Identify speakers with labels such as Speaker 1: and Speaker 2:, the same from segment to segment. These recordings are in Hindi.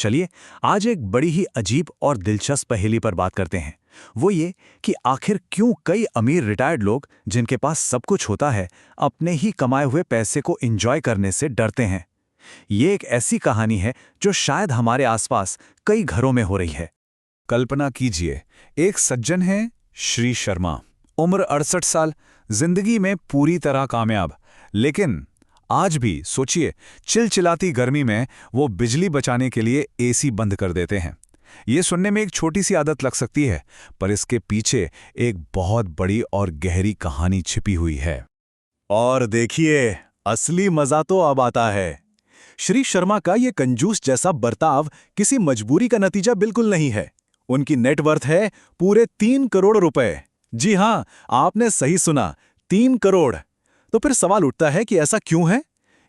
Speaker 1: चलिए आज एक बड़ी ही अजीब और दिलचस्प पहेली पर बात करते हैं। वो ये कि आखिर क्यों कई अमीर रिटायर्ड लोग जिनके पास सब कुछ होता है अपने ही कमाए हुए पैसे को एंजॉय करने से डरते हैं। ये एक ऐसी कहानी है जो शायद हमारे आसपास कई घरों में हो रही है।
Speaker 2: कल्पना कीजिए, एक सज्जन है श्री शर्मा, उम्र 68 साल, जिंदगी में पूरी तरह कामयाब। लेकिन आज भी सोचिए, चिलचिलाती गर्मी में वो बिजली बचाने के लिए एसी बंद कर देते हैं। ये सुनने में एक छोटी सी आदत लग सकती है, पर इसके पीछे एक बहुत बड़ी और गहरी कहानी छिपी हुई है।
Speaker 1: और देखिए, असली मजा तो अब आता है। श्री शर्मा का ये कंजूस जैसा बर्ताव किसी मजबूरी का नतीजा बिल्कुल नहीं है। उनकी नेटवर्थ है पूरे 3 करोड़ रुपए। जी हां, आपने सही सुना, 3 करोड़। तो फिर सवाल उठता है कि ऐसा क्यों है?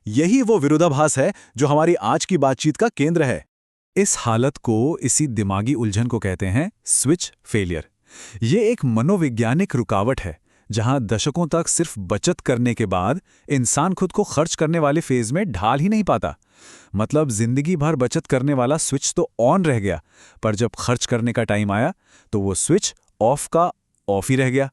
Speaker 1: यही वो विरोधाभास है जो हमारी आज की बातचीत का केंद्र है।
Speaker 2: इस हालत को, इसी दिमागी उलझन को कहते हैं स्विच फेलियर। ये एक मनोवैज्ञानिक रुकावट है जहां दशकों तक सिर्फ बचत करने के बाद इंसान खुद को खर्च करने वाले फेज में ढाल ही नहीं पाता। मतलब जिंदगी भर बचत करने वाला स्विच तो ऑन रह गया, पर जब खर्च करने का टाइम आया तो वो स्विच ऑफ का ऑफ ही रह गया।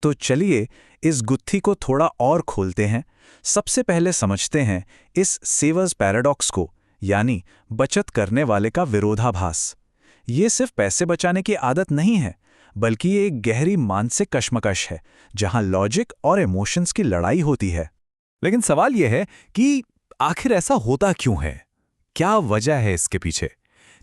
Speaker 2: तो चलिए इस गुत्थी को थोड़ा और खोलते हैं। सबसे पहले समझते हैं इस सेवर्स पैराडॉक्स को, यानी बचत करने वाले का विरोधाभास। ये सिर्फ पैसे बचाने की आदत नहीं है, बल्कि ये एक गहरी मानसिक कश्मकश है जहां लॉजिक और इमोशंस की लड़ाई होती है। लेकिन सवाल यह है कि आखिर ऐसा होता क्यों है? क्या वजह है इसके पीछे?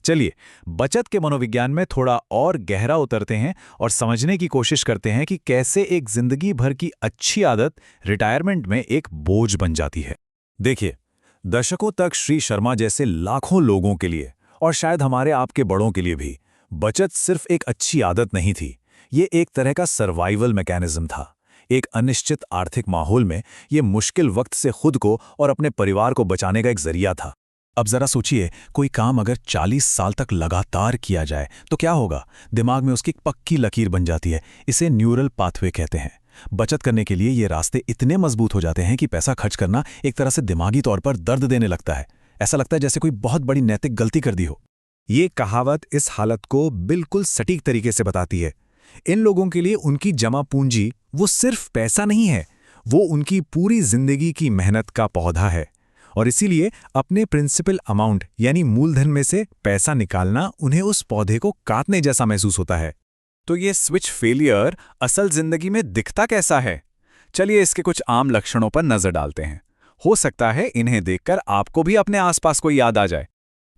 Speaker 2: चलिए बचत के मनोविज्ञान में थोड़ा और गहरा उतरते हैं और समझने की कोशिश करते हैं कि कैसे एक जिंदगी भर की अच्छी आदत रिटायरमेंट में एक बोझ बन जाती है। देखिए, दशकों तक श्री शर्मा जैसे लाखों लोगों के लिए, और शायद हमारे आपके बड़ों के लिए भी, बचत सिर्फ एक अच्छी आदत नहीं थी। ये एक तरह का सर्वाइवल मैकेनिज्म था। एक अनिश्चित आर्थिक माहौल में ये मुश्किल वक्त से खुद को और अपने परिवार को बचाने का एक जरिया था। अब जरा सोचिए, कोई काम अगर 40 साल तक लगातार किया जाए तो क्या होगा? दिमाग में उसकी एक पक्की लकीर बन जाती है। इसे न्यूरल पाथवे कहते हैं। बचत करने के लिए ये रास्ते इतने मजबूत हो जाते हैं कि पैसा खर्च करना एक तरह से दिमागी तौर पर दर्द देने लगता है। ऐसा लगता है जैसे कोई बहुत बड़ी नैतिक गलती कर दी हो। ये कहावत इस हालत को बिल्कुल सटीक तरीके से बताती है। इन लोगों के लिए उनकी जमा पूंजी वो सिर्फ पैसा नहीं है, वो उनकी पूरी जिंदगी की मेहनत का पौधा है। और इसीलिए अपने प्रिंसिपल अमाउंट यानी मूलधन में से पैसा निकालना उन्हें उस पौधे को काटने जैसा महसूस होता है। तो ये स्विच फेलियर असल जिंदगी में दिखता कैसा है? चलिए इसके कुछ आम लक्षणों पर नजर डालते हैं। हो सकता है इन्हें देखकर आपको भी अपने आसपास कोई याद आ जाए।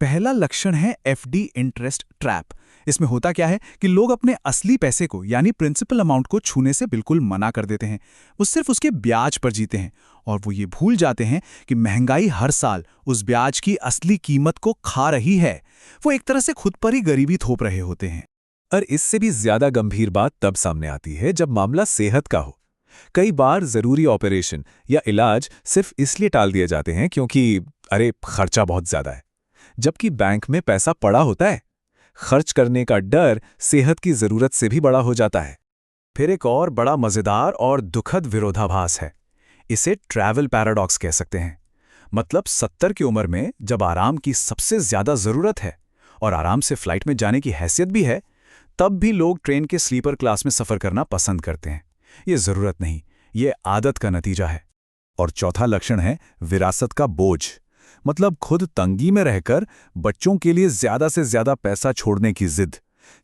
Speaker 2: पहला लक्षण है एफडी इंटरेस्ट ट्रैप। इसमें होता क्या है कि लोग अपने असली पैसे को यानी प्रिंसिपल अमाउंट को छूने से बिल्कुल मना कर देते हैं। वो सिर्फ उसके ब्याज पर जीते हैं और वो ये भूल जाते हैं कि महंगाई हर साल उस ब्याज की असली कीमत को खा रही है। वो एक तरह से खुद पर ही गरीबी थोप रहे होते हैं। और इससे भी ज्यादा गंभीर बात तब सामने आती है जब मामला सेहत का हो। कई बार जरूरी ऑपरेशन या इलाज सिर्फ इसलिए टाल दिए जाते हैं क्योंकि अरे खर्चा बहुत ज्यादा है, जबकि बैंक में पैसा पड़ा होता है। खर्च करने का डर सेहत की जरूरत से भी बड़ा हो जाता है। फिर एक और बड़ा मजेदार और दुखद विरोधाभास है। इसे ट्रैवल पैराडॉक्स कह सकते हैं। मतलब 70 की उम्र में जब आराम की सबसे ज्यादा जरूरत है और आराम से फ्लाइट में जाने की हैसियत भी है, तब भी लोग ट्रेन के स्लीपर क्लास में सफर करना पसंद करते हैं। ये जरूरत नहीं, ये आदत का नतीजा है। और चौथा लक्षण है विरासत का बोझ। मतलब खुद तंगी में रहकर बच्चों के लिए ज्यादा से ज्यादा पैसा छोड़ने की जिद,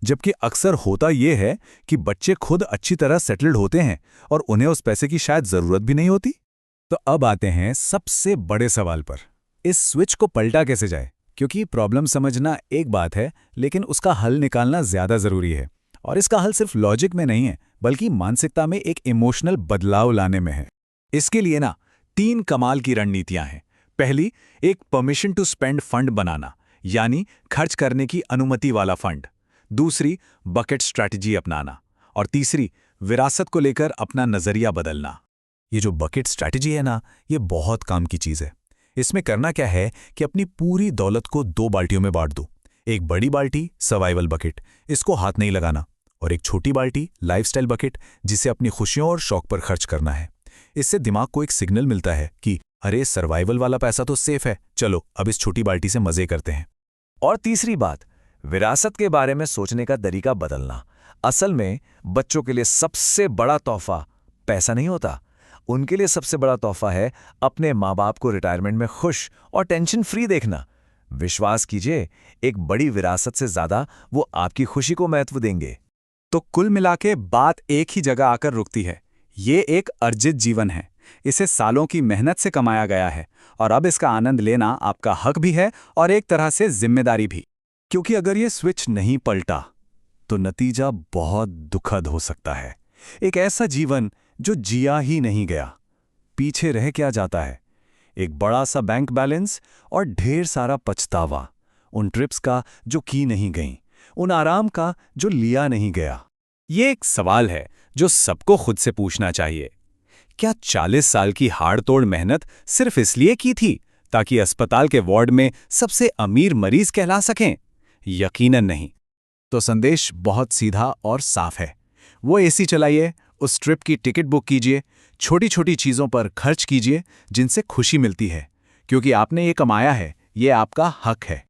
Speaker 2: जबकि अक्सर होता यह है कि बच्चे खुद अच्छी तरह सेटल्ड होते हैं और उन्हें उस पैसे की शायद जरूरत भी नहीं होती। तो अब आते हैं सबसे बड़े सवाल पर, इस स्विच को पलटा कैसे जाए? क्योंकि प्रॉब्लम समझना एक बात है, लेकिन उसका हल निकालना ज्यादा जरूरी है। और इसका हल सिर्फ लॉजिक में नहीं है, बल्कि मानसिकता में एक इमोशनल बदलाव लाने में है। इसके लिए ना 3 कमाल की रणनीतियां हैं। पहली, एक परमिशन टू स्पेंड फंड बनाना, यानी खर्च करने की अनुमति वाला फंड। दूसरी, बकेट स्ट्रैटेजी अपनाना। और तीसरी, विरासत को लेकर अपना नजरिया बदलना। ये जो बकेट स्ट्रैटेजी है ना, ये बहुत काम की चीज है। इसमें करना क्या है कि अपनी पूरी दौलत को 2 बाल्टियों में बांट दो। एक बड़ी बाल्टी सर्वाइवल बकेट, इसको हाथ नहीं लगाना, और एक छोटी बाल्टी लाइफस्टाइल बकेट, जिसे अपनी खुशियों और शौक पर खर्च करना है। इससे दिमाग को एक सिग्नल मिलता है कि अरे सर्वाइवल वाला पैसा तो सेफ है, चलो अब इस छोटी बाल्टी से मजे करते हैं।
Speaker 3: और तीसरी बात, विरासत के बारे में सोचने का तरीका बदलना। असल में बच्चों के लिए सबसे बड़ा तोहफा पैसा नहीं होता। उनके लिए सबसे बड़ा तोहफा है अपने माँ बाप को रिटायरमेंट में खुश और टेंशन फ्री देखना। विश्वास कीजिए, एक बड़ी विरासत से ज़्यादा वो आपकी खुशी को महत्व देंगे।
Speaker 2: तो कुल मिलाके बात एक ही जगह आकर रुकती है। ये एक अर्जित जीवन है, इसे सालों की मेहनत से कमाया गया है और अब इसका आनंद लेना आपका हक भी है और एक तरह से जिम्मेदारी भी। क्योंकि अगर ये स्विच नहीं पलटा तो नतीजा बहुत दुखद हो सकता है। एक ऐसा जीवन जो जिया ही नहीं गया। पीछे रह क्या जाता है? एक बड़ा सा बैंक बैलेंस और ढेर सारा पछतावा, उन ट्रिप्स का जो की नहीं गईं, उन आराम का जो लिया नहीं गया। ये एक सवाल है जो सबको खुद से पूछना चाहिए। क्या 40 साल की हाड़-तोड़ मेहनत सिर्फ इसलिए की थी ताकि अस्पताल के वार्ड में सबसे अमीर मरीज कहला सकें? यकीनन नहीं। तो संदेश बहुत सीधा और साफ है। वो एसी चलाइए, उस ट्रिप की टिकट बुक कीजिए, छोटी-छोटी चीज़ों पर खर्च कीजिए जिनसे खुशी मिलती है, क्योंकि आपने ये कमाया है, ये आपका हक है।